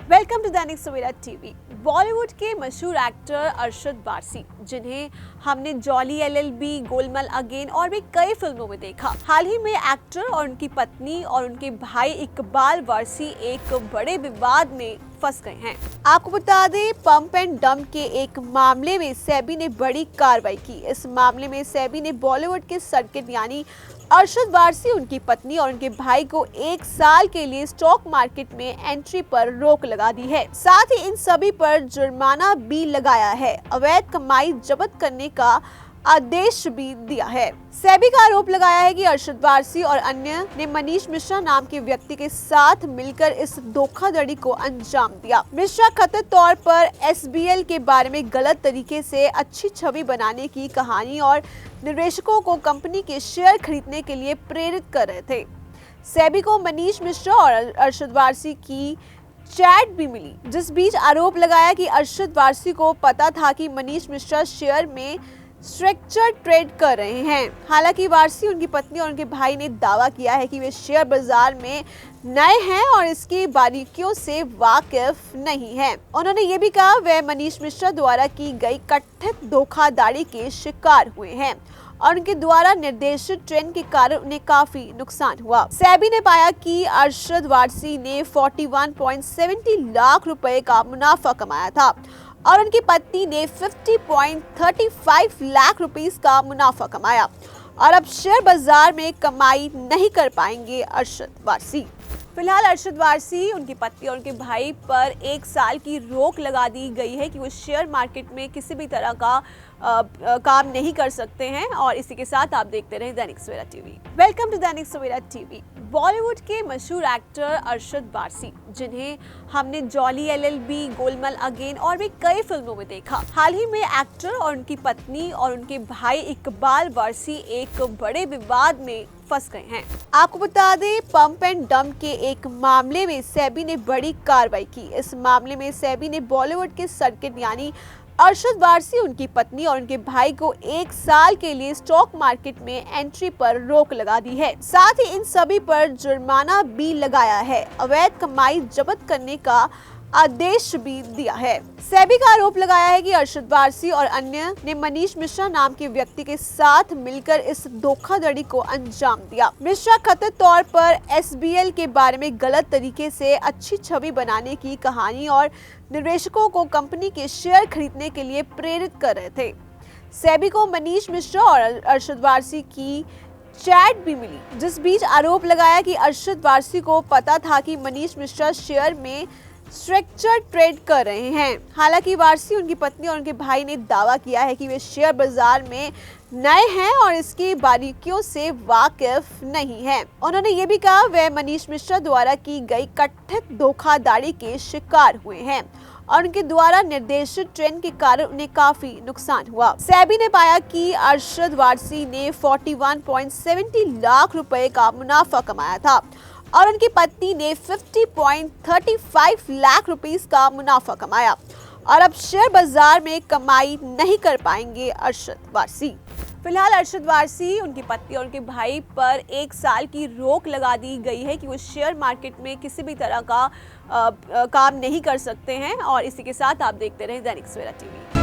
Welcome to Dainik Savera TV. Bollywood के मशहूर actor Arshad Warsi, जिन्हें हमने जॉली एलएलबी, गोलमाल अगेन और भी कई फिल्मों में देखा, हाल ही में एक्टर और उनकी पत्नी और उनके भाई इकबाल वारसी एक बड़े विवाद में फंस गए हैं। आपको बता दें, पंप एंड डंप के एक मामले में सेबी ने बड़ी कार्रवाई की। इस मामले में सेबी ने बॉलीवुड के सर्किट यानी अरशद वारसी, उनकी पत्नी और उनके भाई को 1 साल के लिए स्टॉक मार्केट में एंट्री पर रोक लगा दी है। साथ ही इन सभी पर जुर्माना भी लगाया है। अवैध कमाई जब्त करने का आदेश भी दिया है। सेबी का आरोप लगाया है कि अरशद वारसी और अन्य ने मनीष मिश्रा नाम के व्यक्ति के साथ मिलकर इस धोखाधड़ी को अंजाम दिया। मिश्रा कथित तौर पर एसबीएल के बारे में गलत तरीके से अच्छी छवि बनाने की कहानी और निवेशकों को कंपनी के शेयर खरीदने के लिए प्रेरित कर रहे थे। सेबी को मनीष मिश्रा और अरशद वारसी की चैट भी मिली, जिस बीच आरोप लगाया कि अरशद वारसी को पता था कि मनीष मिश्रा शेयर में स्ट्रक्चर ट्रेड कर रहे हैं। हालांकि वारसी, उनकी पत्नी और उनके भाई ने दावा किया है कि वे शेयर बाजार में नए हैं और इसकी बारीकियों से वाकिफ नहीं हैं। उन्होंने ये भी कहा वे मनीष मिश्रा द्वारा की गई कथित धोखाधड़ी के शिकार हुए हैं और उनके द्वारा निर्देशित ट्रेंड के कारण उन्हें काफी नुकसान हुआ। सेबी ने पाया कि अरशद वारसी ने 41.70 लाख रुपए का मुनाफा कमाया था और उनकी पत्नी ने 50.35 लाख रुपीस का मुनाफा कमाया और अब शेयर बाजार में कमाई नहीं कर पाएंगे अरशद वारसी। फिलहाल अरशद वारसी, उनकी पत्नी और उनके भाई पर 1 साल की रोक लगा दी गई है कि वो शेयर मार्केट में किसी भी तरह का काम नहीं कर सकते हैं। और इसी के साथ आप देखते रहें Dainik Savera TV. Welcome to Dainik Savera TV. Bollywood के मशहूर एक्टर अरशद वारसी, जिन्हें हमने जॉली एलएलबी, गोलमाल अगेन और भी कई फिल्मों में देखा, हाल ही में एक्टर और उनकी पत्नी और उनके भाई इकबाल वारसी एक बड़े विवाद में फंस गए हैं। आपको बता दें, पंप एंड डंप के एक मामले में सेबी ने बड़ी कार्रवाई की। इस मामले में सेबी ने बॉलीवुड के सर्किट यानी अरशद वारसी, उनकी पत्नी और उनके भाई को 1 साल के लिए स्टॉक मार्केट में एंट्री पर रोक लगा दी है। साथ ही इन सभी पर जुर्माना भी लगाया है। अवैध कमाई जब्त करने का आदेश भी दिया है। सेबी का आरोप लगाया है कि अरशद वारसी और अन्य ने मनीष मिश्रा नाम के व्यक्ति के साथ मिलकर इस धोखाधड़ी को अंजाम दिया। मिश्रा कथित तौर पर एसबीएल के बारे में गलत तरीके से अच्छी छवि बनाने की कहानी और निवेशकों को कंपनी के शेयर खरीदने के लिए प्रेरित कर रहे थे। सेबी को मनीष मिश्रा और अरशद वारसी की चैट भी मिली, जिस बीच आरोप लगाया कि अरशद वारसी को पता था कि मनीष मिश्रा शेयर में स्ट्रक्चर ट्रेड कर रहे हैं। हालांकि वारसी, उनकी पत्नी और उनके भाई ने दावा किया है कि वे शेयर बाजार में नए हैं और इसकी बारीकियों से वाकिफ नहीं हैं। उन्होंने ये भी कहा वे मनीष मिश्रा द्वारा की गई कथित धोखाधड़ी के शिकार हुए हैं और उनके द्वारा निर्देशित ट्रेंड के कारण उन्हें काफी नुकसान हुआ। सेबी ने पाया कि अरशद वारसी ने 41.70 लाख रुपए का मुनाफा कमाया था और उनकी पत्नी ने 50.35 लाख रुपीस का मुनाफा कमाया और अब शेयर बाजार में कमाई नहीं कर पाएंगे अरशद वारसी। फिलहाल अरशद वारसी, उनकी पत्नी और उनके भाई पर 1 साल की रोक लगा दी गई है कि वो शेयर मार्केट में किसी भी तरह का काम नहीं कर सकते हैं। और इसी के साथ आप देखते रहें दैनिक सवेरा टीवी।